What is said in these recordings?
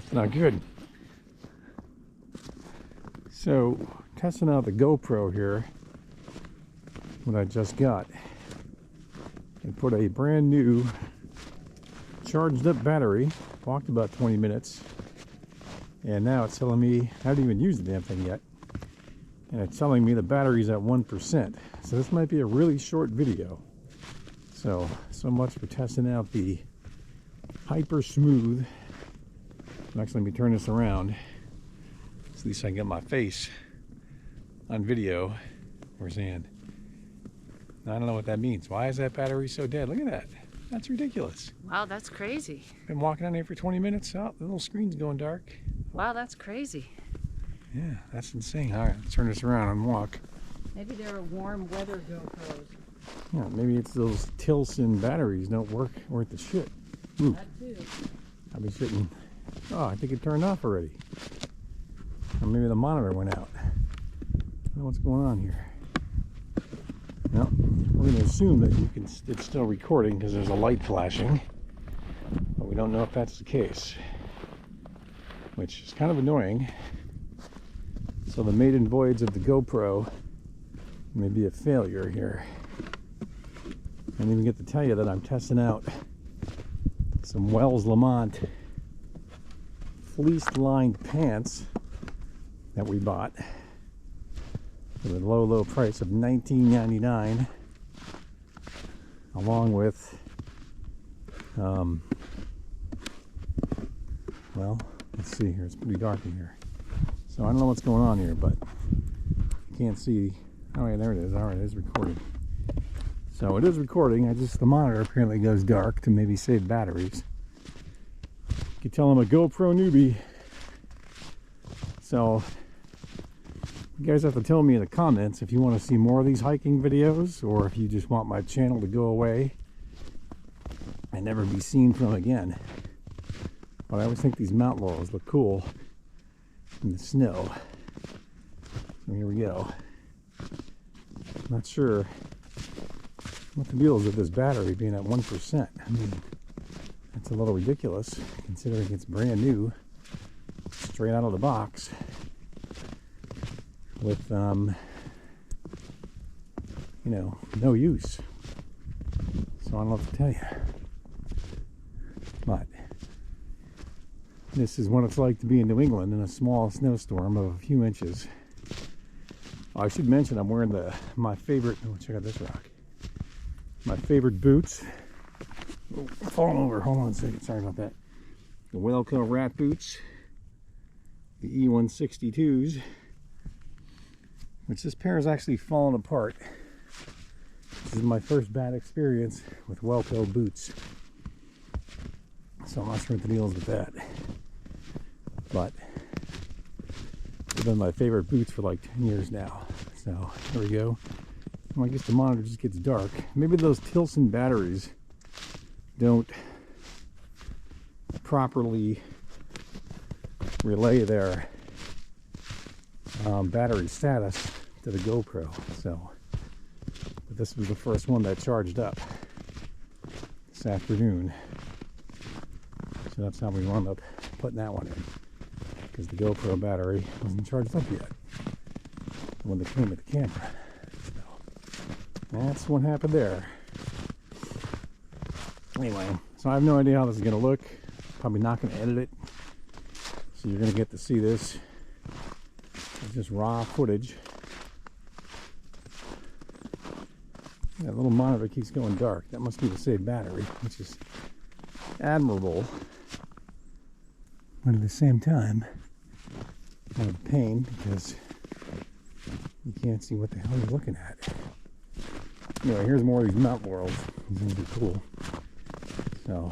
It's not good. So, testing out the GoPro here, what I just got. And put a brand new charged up battery, walked about 20 minutes, and now it's telling me, I haven't even used the damn thing yet, and it's telling me the battery's at 1%. So this might be a really short video. So much for testing out the hyper smooth. I'm actually going to turn this around so at least I can get my face on video. Where's Ann? I don't know what that means. Why is that battery so dead? Look at that. That's ridiculous. Wow, that's crazy. Been walking on here for 20 minutes. Oh, the little screen's going dark. Wow, that's crazy. Yeah, that's insane. All right, let's turn this around and walk. Maybe they're warm weather GoPros. Yeah, maybe it's those TELESIN batteries don't work worth the shit. Ooh. That too. I've been sitting. Oh, I think it turned off already. Or maybe the monitor went out. I don't know what's going on here. No, we're going to assume that it's still recording because there's a light flashing, but we don't know if that's the case, which is kind of annoying. So the maiden voyage of the GoPro may be a failure here. I didn't even get to tell you that I'm testing out some Wells Lamont fleece-lined pants that we bought for the low price of $19.99, along with well, let's see here, it's pretty dark in here, so I don't know what's going on here, but you can't see. Oh yeah, there it is. All right, it's recording. So it is recording. The monitor apparently goes dark to maybe save batteries. You can tell I'm a GoPro newbie. So you guys have to tell me in the comments if you want to see more of these hiking videos, or if you just want my channel to go away and never be seen from again. But I always think these mountain laurels look cool in the snow. So here we go. I'm not sure what the deal is with this battery being at 1%. I mean, that's a little ridiculous considering it's brand new, straight out of the box, with you know, no use. So I don't know what to tell you, but this is what it's like to be in New England in a small snowstorm of a few inches. I should mention I'm wearing my favorite, oh, check out this rock, my favorite boots. Oh, falling over, hold on a second, sorry about that. The Wellco rat boots, the E162s, which this pair is actually falling apart. This is my first bad experience with Wellco boots, so I'm not sure what the deal is with that, but they've been my favorite boots for like 10 years now. So there we go. Well, I guess the monitor just gets dark. Maybe those TELESIN batteries don't properly relay their battery status to the GoPro. So, but this was the first one that charged up this afternoon. So that's how we wound up putting that one in, because the GoPro battery wasn't charged up yet when they came with the camera. So that's what happened there. Anyway, so I have no idea how this is going to look. Probably not going to edit it, so you're going to get to see this. It's just raw footage. That little monitor keeps going dark. That must be the saved battery, which is admirable, but at the same time kind of a pain because you can't see what the hell you're looking at. Anyway, here's more of these mountain laurels. It's going to be cool. So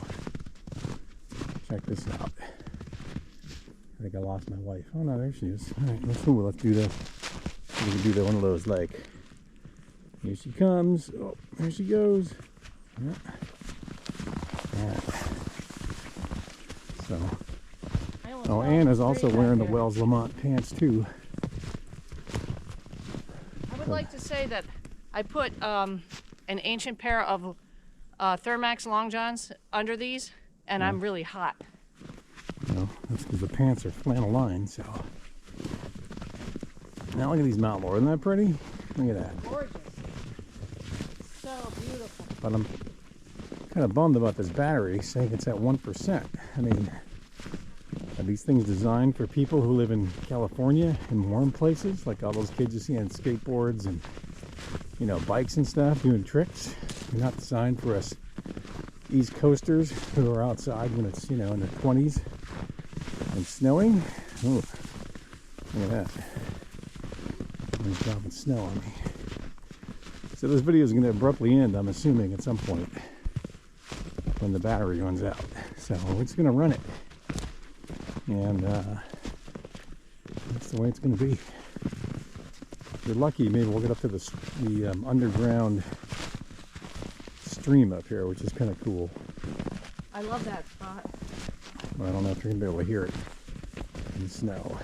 check this out. I think I lost my wife. Oh no, there she is. All right, let's do this. We can do one of those, like, here she comes. Oh, there she goes. Yeah. All right. So, oh, Ann is also wearing the Wells Lamont pants too. I would like to say that I put an ancient pair of Thermax long johns under these, and I'm really hot. So that's because the pants are flannel lined. So now look at these Mount Laurel. Isn't that pretty? Look at that. Gorgeous. So beautiful. But I'm kind of bummed about this battery, saying it's at 1%. I mean, are these things designed for people who live in California in warm places, like all those kids you see on skateboards and, you know, bikes and stuff doing tricks? They're not designed for us East Coasters who are outside when it's, you know, in the 20s and snowing. Ooh, look at that. There's dropping snow on me. So this video is going to abruptly end, I'm assuming, at some point when the battery runs out. So we're just going to run it. And that's the way it's going to be. If you're lucky, maybe we'll get up to the underground stream up here, which is kind of cool. I love that spot. But I don't know if you're going to be able to hear it in the snow.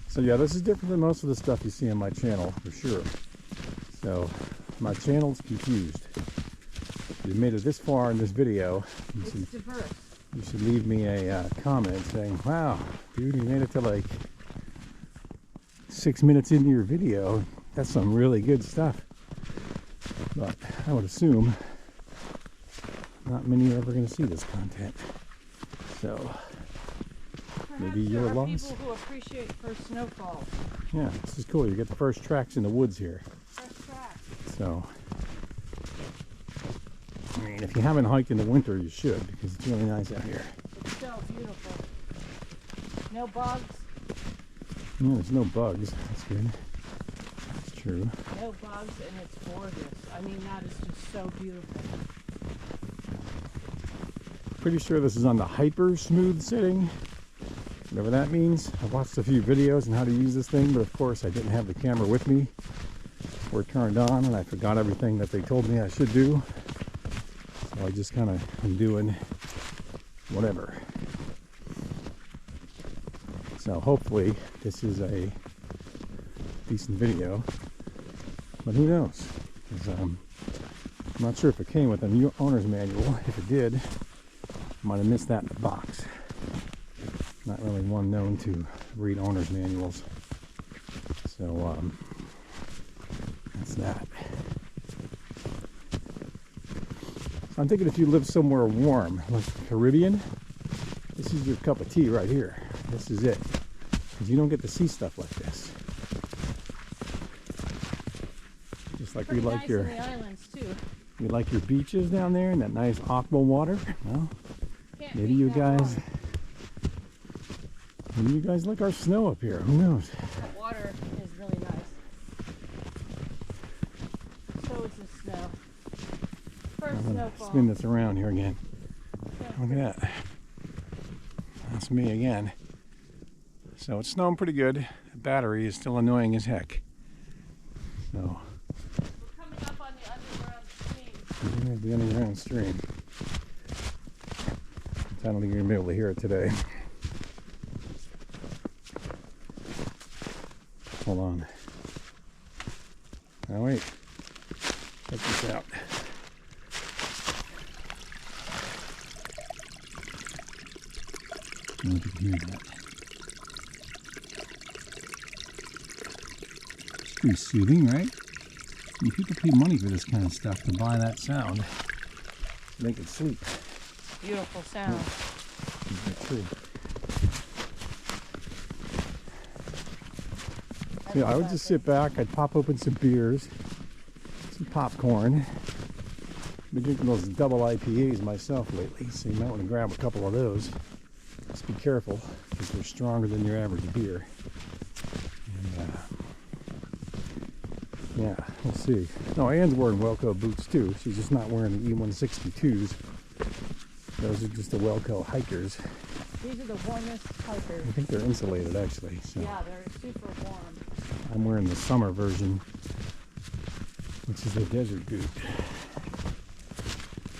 So yeah, this is different than most of the stuff you see on my channel, for sure. So my channel's confused. If you made it this far in this video, you should leave me a comment saying, wow, dude, you made it to like 6 minutes into your video. That's some really good stuff. But I would assume not many are ever going to see this content. So maybe you're lost. People who appreciate first snowfall. Yeah, this is cool. You get the first tracks in the woods here. First tracks. So, I mean, if you haven't hiked in the winter, you should, because it's really nice out here. It's so beautiful. No bugs. Yeah, there's no bugs. That's good. That's true. No bugs, and it's gorgeous. I mean, that is just so beautiful. Pretty sure this is on the hyper smooth setting, whatever that means. I've watched a few videos on how to use this thing, but of course I didn't have the camera with me or turned on, and I forgot everything that they told me I should do. So I just kind of am doing whatever. So hopefully this is a decent video, but who knows? 'Cause, I'm not sure if it came with a owner's manual. If it did, I might have missed that in the box. Not really one known to read owner's manuals. So that's that. So I'm thinking if you live somewhere warm, like the Caribbean, this is your cup of tea right here. This is it. Because you don't get to see stuff like this. Just like we like nice your in the islands too. you like your beaches down there and that nice aqua water. Well, Can't maybe beat you that guys water. maybe you guys like our snow up here. Who knows? That water is really nice. So is the snow. First I'm gonna snowfall. spin this around here again. Yeah. Look at that. That's me again. So it's snowing pretty good. The battery is still annoying as heck. So We're coming up on the underground stream. here's the underground stream. I don't think you're gonna be able to hear it today. Hold on. Now wait. Check this out. I don't know if you can hear that. It's pretty soothing, right? I mean, people pay money for this kind of stuff to buy that sound to make it sleep. Beautiful sound. Is that true? Yeah, I would just sit back, I'd pop open some beers, some popcorn. I've been drinking those double IPAs myself lately, so you might want to grab a couple of those. Just be careful, because they're stronger than your average beer. And, yeah, we'll see. No, Anne's wearing Welco boots too. She's just not wearing the E162s. Those are just the Welco hikers. These are the warmest hikers. I think they're insulated actually. So Yeah, they're super warm. I'm wearing the summer version, which is the desert boot.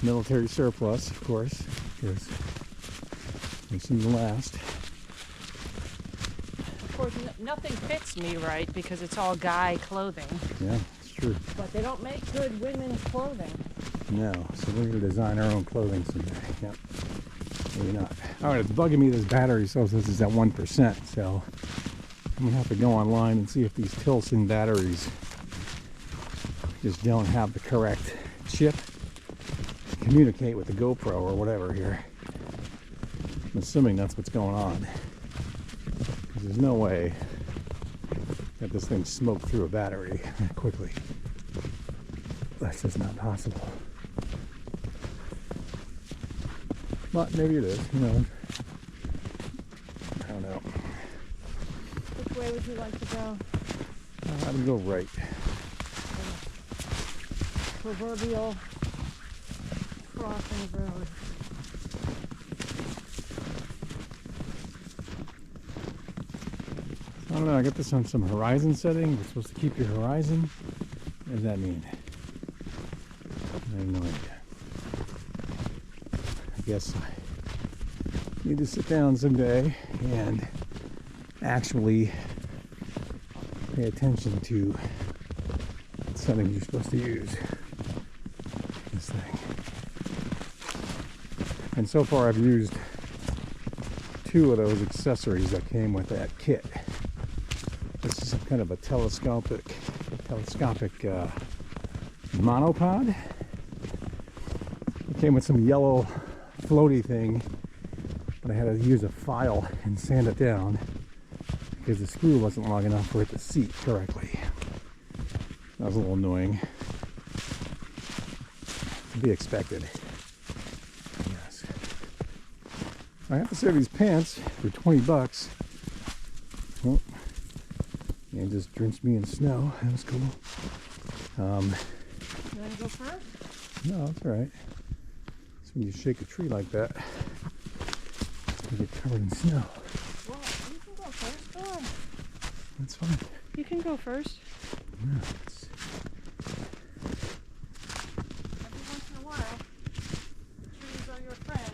Military surplus, of course, because they seem to last. Of course, nothing fits me right because it's all guy clothing. Yeah, it's true. But they don't make good women's clothing. No, so we're going to design our own clothing someday. Yep. Maybe not. Alright, it's bugging me. This battery says this is at 1%, so I'm gonna have to go online and see if these TELESIN batteries just don't have the correct chip to communicate with the GoPro or whatever here. I'm assuming that's what's going on. There's no way that this thing smoked through a battery that quickly. That's just not possible. But maybe it is, you know. I don't know. Which way would you like to go? I'd go right. Proverbial crossing road. I don't know, I got this on some horizon setting. You're supposed to keep your horizon. What does that mean? I have no idea. I guess I need to sit down someday and actually pay attention to what settings you're supposed to use. This thing. And so far I've used 2 of those accessories that came with that kit. This is some kind of a telescopic monopod. It came with some yellow floaty thing, but I had to use a file and sand it down because the screw wasn't long enough for it to seat correctly. That was a little annoying. To be expected. Yes. I have to say these pants for 20 bucks. Well, and just drenched me in snow. That was cool. You want to go first? No, that's all right. So when you shake a tree like that, you get covered in snow. Well, you can go first. Go on. That's fine. You can go first. No, Every once in a while, trees are your friend.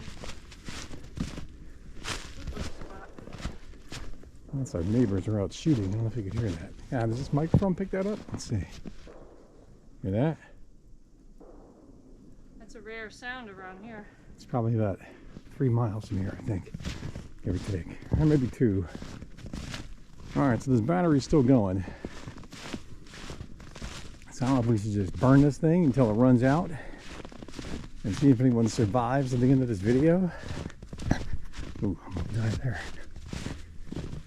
that's our neighbors are out shooting. I don't know if you could hear that. Yeah, does this microphone pick that up? Let's see. Hear that? That's a rare sound around here. It's probably about 3 miles from here, I think. Give or take. Or maybe 2. Alright, so this battery's still going. So I don't know if we should just burn this thing until it runs out and see if anyone survives at the end of this video. Ooh, I'm gonna die there.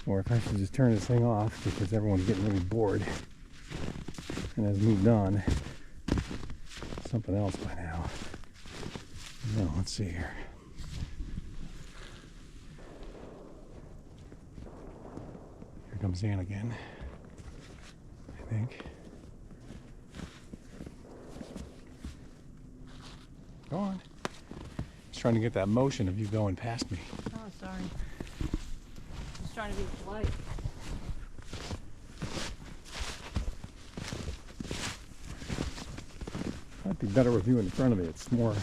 Or if I should just turn this thing off because everyone's getting really bored and has moved on to something else by now. No, let's see here. Here comes Ann again, I think. Go on. Just trying to get that motion of you going past me. Oh, sorry. Just trying to be polite. Might be better with you in front of me. It's more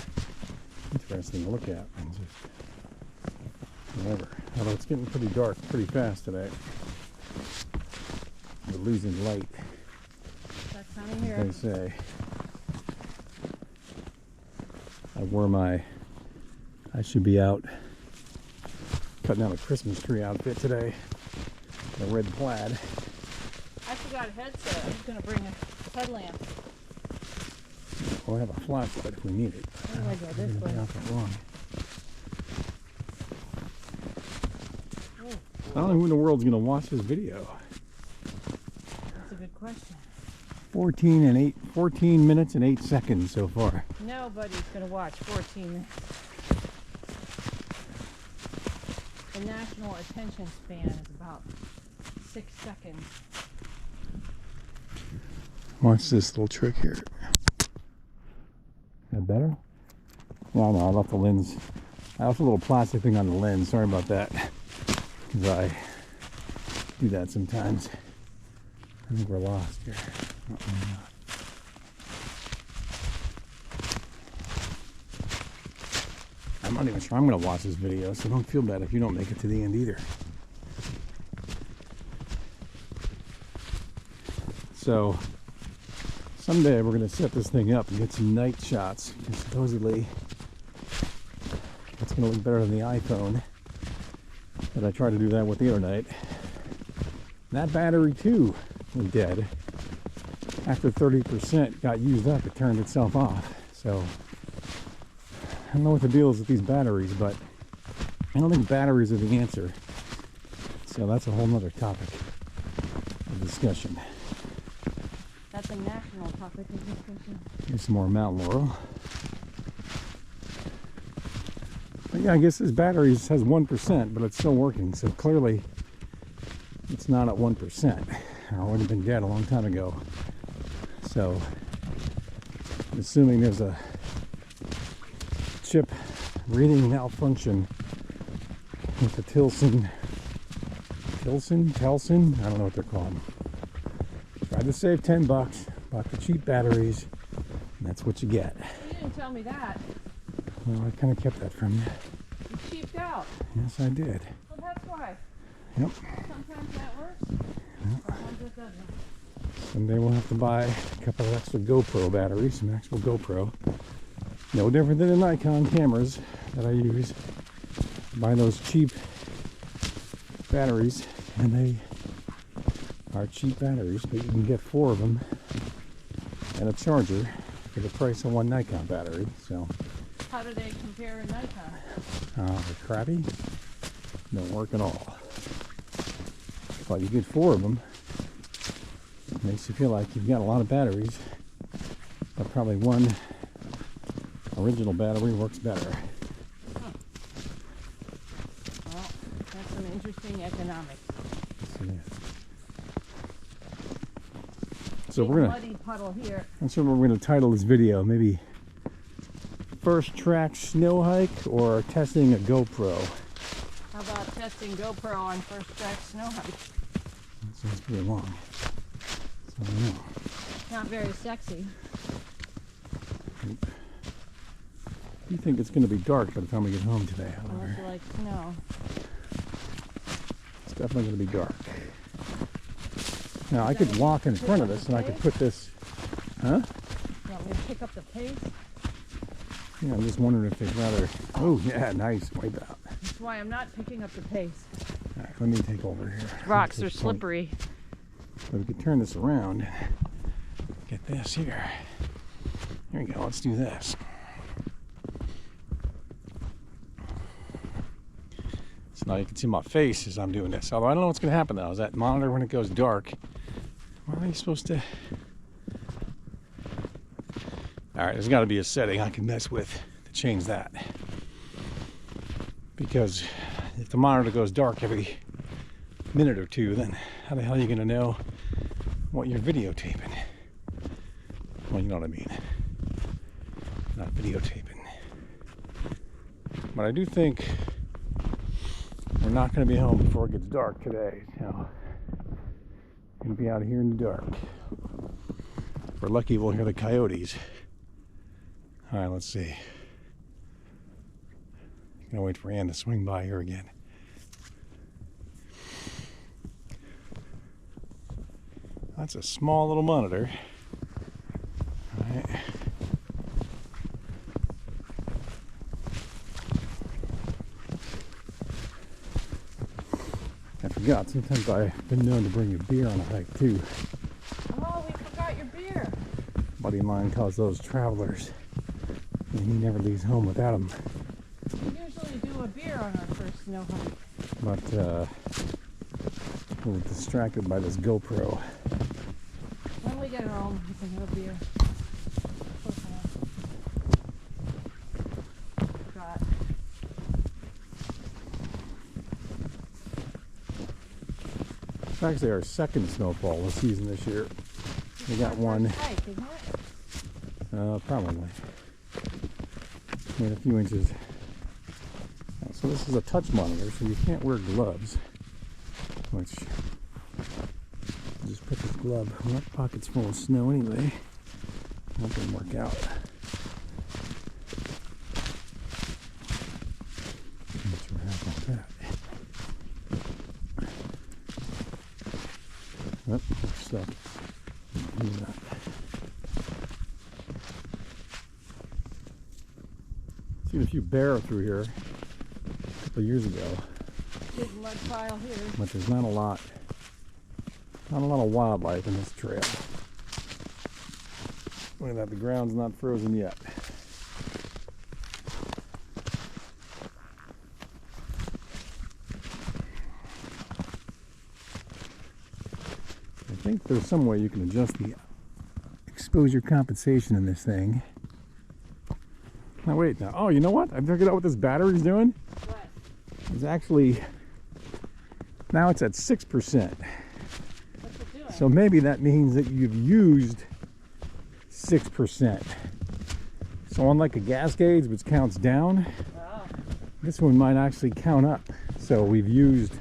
interesting to look at than just whatever. Although it's getting pretty dark pretty fast today. We're losing light, That time of year. they say. I should be out cutting out a Christmas tree outfit today. The red plaid. I forgot a headset. I was going to bring a headlamp. We'll have a flashlight if we need it. I'm going to go this way. Not that long. I don't know who in the world's going to watch this video. That's a good question. 14 minutes and 8 seconds so far. Nobody's going to watch 14 minutes. The national attention span is about 6 seconds. Watch this little trick here. Is that better? No, I left the lens. I left a little plastic thing on the lens. Sorry about that. Because I do that sometimes. I think we're lost here. I'm not even sure I'm going to watch this video, so don't feel bad if you don't make it to the end either. So, someday we're going to set this thing up and get some night shots. Because supposedly, it's going to look better than the iPhone. But I tried to do that with the other night. That battery too was dead. After 30% got used up, it turned itself off. So I don't know what the deal is with these batteries, but I don't think batteries are the answer. So that's a whole nother topic of discussion. That's a national topic of discussion. Here's some more Mount Laurel. But yeah, I guess this battery has 1%, but it's still working. So clearly it's not at 1%. Or it would have been dead a long time ago. So I'm assuming there's a chip reading malfunction with the TELESIN, I don't know what they're called. Tried to save 10 bucks, bought the cheap batteries, and that's what you get. You didn't tell me that. Well, I kind of kept that from you. You cheaped out. Yes, I did. Well, that's why. Yep. Sometimes that works. Sometimes it doesn't. Someday we'll have to buy a couple of extra GoPro batteries, some actual GoPro. No different than the Nikon cameras that I use. Buy those cheap batteries, and they are cheap batteries, but you can get 4 of them and a charger for the price of one Nikon battery. So how do they compare in Nikon? they're crappy. Don't work at all. But you get 4 of them. Makes you feel like you've got a lot of batteries, but probably one original battery works better. Well, that's some interesting economics. So Big we're gonna. muddy puddle here. That's what we're gonna title this video. Maybe first track snow hike or testing a GoPro. How about testing GoPro on first track snow hike? That sounds pretty long. So I don't know. Not very sexy. You think it's gonna be dark by the time we get home today, however. Unless you like snow. It's definitely gonna be dark. Now I could walk in front of this and I could put this, huh? You want me to pick up the pace? Yeah, I'm just wondering if they'd rather, oh yeah, nice, wipe out. That's why I'm not picking up the pace. All right, let me take over here. Rocks are slippery. So we could turn this around and get this here. Here we go, let's do this. So now you can see my face as I'm doing this. Although I don't know what's gonna happen though, is that monitor when it goes dark, what are you supposed to? All right, there's gotta be a setting I can mess with to change that. Because if the monitor goes dark every minute or two, then how the hell are you gonna know what you're videotaping? Well, you know what I mean. Not videotaping. But I do think we're not going to be home before it gets dark today. So we're going to be out here in the dark. If we're lucky, we'll hear the coyotes. All right, let's see. Gonna wait for Ann to swing by here again. That's a small little monitor. All right. I forgot, sometimes I've been known to bring a beer on a hike too. Oh, we forgot your beer. A buddy of mine calls those travelers, and he never leaves home without them. We usually do a beer on our first snow hike. But a little distracted by this GoPro. When we get home, we can have a beer. Forgot. It's actually our second snowfall this season this year. We got one, Hike, isn't it? probably. We had a few inches. So this is a touch monitor, so you can't wear gloves. Which, just put this glove, my pocket's full of snow anyway. That didn't work out. Not sure how about that. Oh, we're stuck. Do that. Seen a few bear through here. couple of years ago. Big mud pile here. But there's not a lot of wildlife in this trail. Look at that, the ground's not frozen yet. I think there's some way you can adjust the exposure compensation in this thing. Now wait, now, oh, you know what? I figured out what this battery's doing. What? It's actually, now it's at 6%. What's it doing? So maybe that means that you've used 6%. So unlike a gas gauge, which counts down, Oh. this one might actually count up. So we've used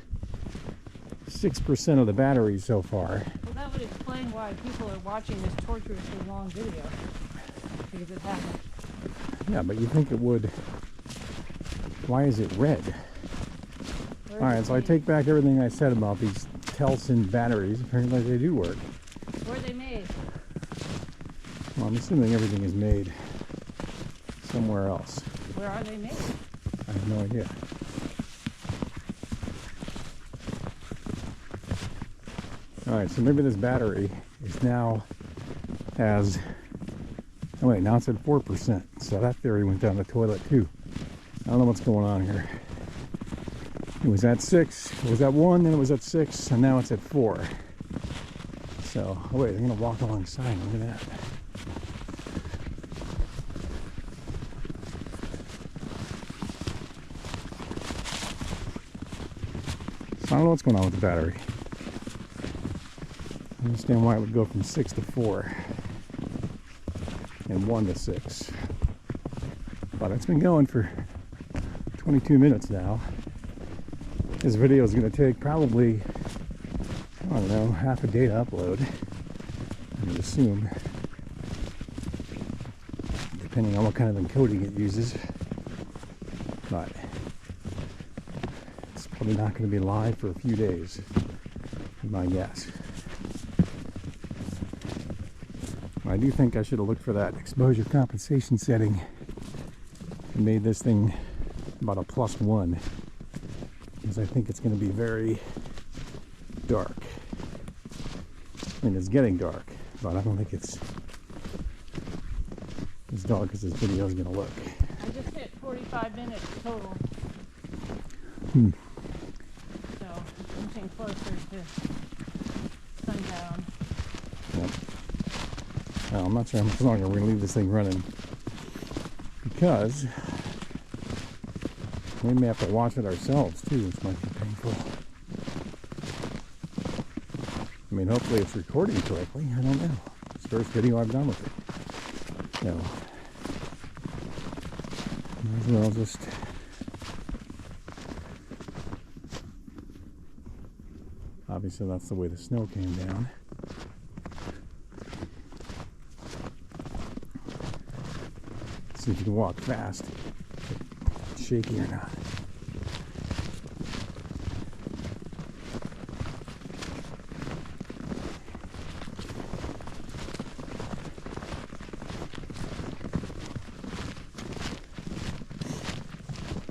6% of the battery so far. Well, that would explain why people are watching this torturously long video. Because it happened. Yeah, but you think it would. Why is it red? Where's Alright, so I the- take back everything I said about these TELESIN batteries. Apparently they do work. Where are they made? Well, I'm assuming everything is made somewhere else. Where are they made? I have no idea. Alright, so maybe this battery is now has, oh wait, now it's at 4%. So that theory went down the toilet too. I don't know what's going on here. It was at 6, it was at 1, then it was at 6, and now it's at 4. So, oh wait, I'm going to walk alongside, look at that. So I don't know what's going on with the battery. I understand why it would go from 6 to 4 and 1 to 6. But it's been going for 22 minutes now. This video is going to take probably, I don't know, half a day to upload, I would assume, depending on what kind of encoding it uses. But it's probably not going to be live for a few days, is my guess. I do think I should have looked for that exposure compensation setting and made this thing about a +1, because I think it's going to be very dark. I mean, it's getting dark, but I don't think it's as dark as this video is going to look. I just hit 45 minutes total. So it's inching closer to sundown. Yep. Now, I'm not sure how much longer we're going to leave this thing running, because we may have to watch it ourselves too, which might be painful. I mean, hopefully it's recording correctly. I don't know. It's the first video I've done with it. So, might as well just obviously that's the way the snow came down. See if you can walk fast. Shaky or not.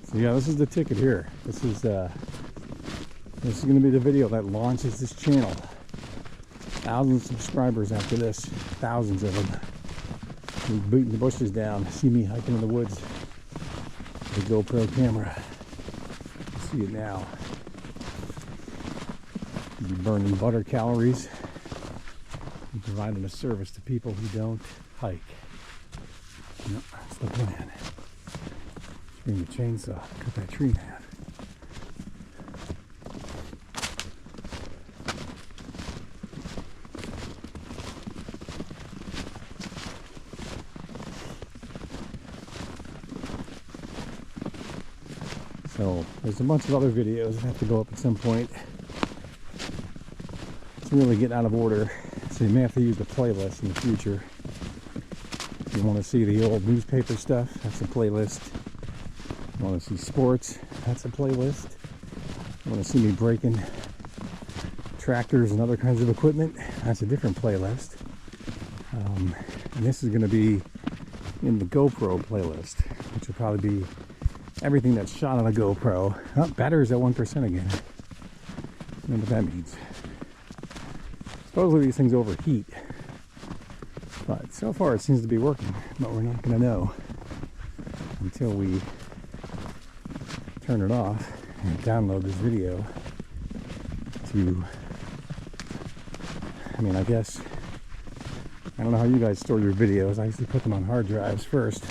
So yeah, this is the ticket here. This is going to be the video that launches this channel. 1,000 subscribers after this, thousands of them. We're beating the bushes down. See me hiking in the woods with a GoPro camera. See it now. You're burning butter calories and providing a service to people who don't hike. Yep, that's the plan. Bring the chainsaw, cut that tree in half. So there's a bunch of other videos that have to go up at some point. It's really getting out of order, so you may have to use the playlist in the future. If you want to see the old newspaper stuff, that's a playlist. You want to see sports, that's a playlist. You want to see me breaking tractors and other kinds of equipment, that's a different playlist. And this is going to be in the GoPro playlist, which will probably be everything that's shot on a GoPro. Oh, battery's at 1% again. I don't know what that means. Supposedly these things overheat. But so far it seems to be working. But we're not going to know until we turn it off and download this video to, I mean, I guess, I don't know how you guys store your videos. I usually put them on hard drives first.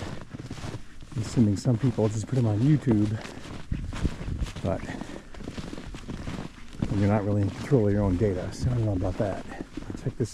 I'm assuming some people just put them on YouTube, but you're not really in control of your own data, so I don't know about that. Check this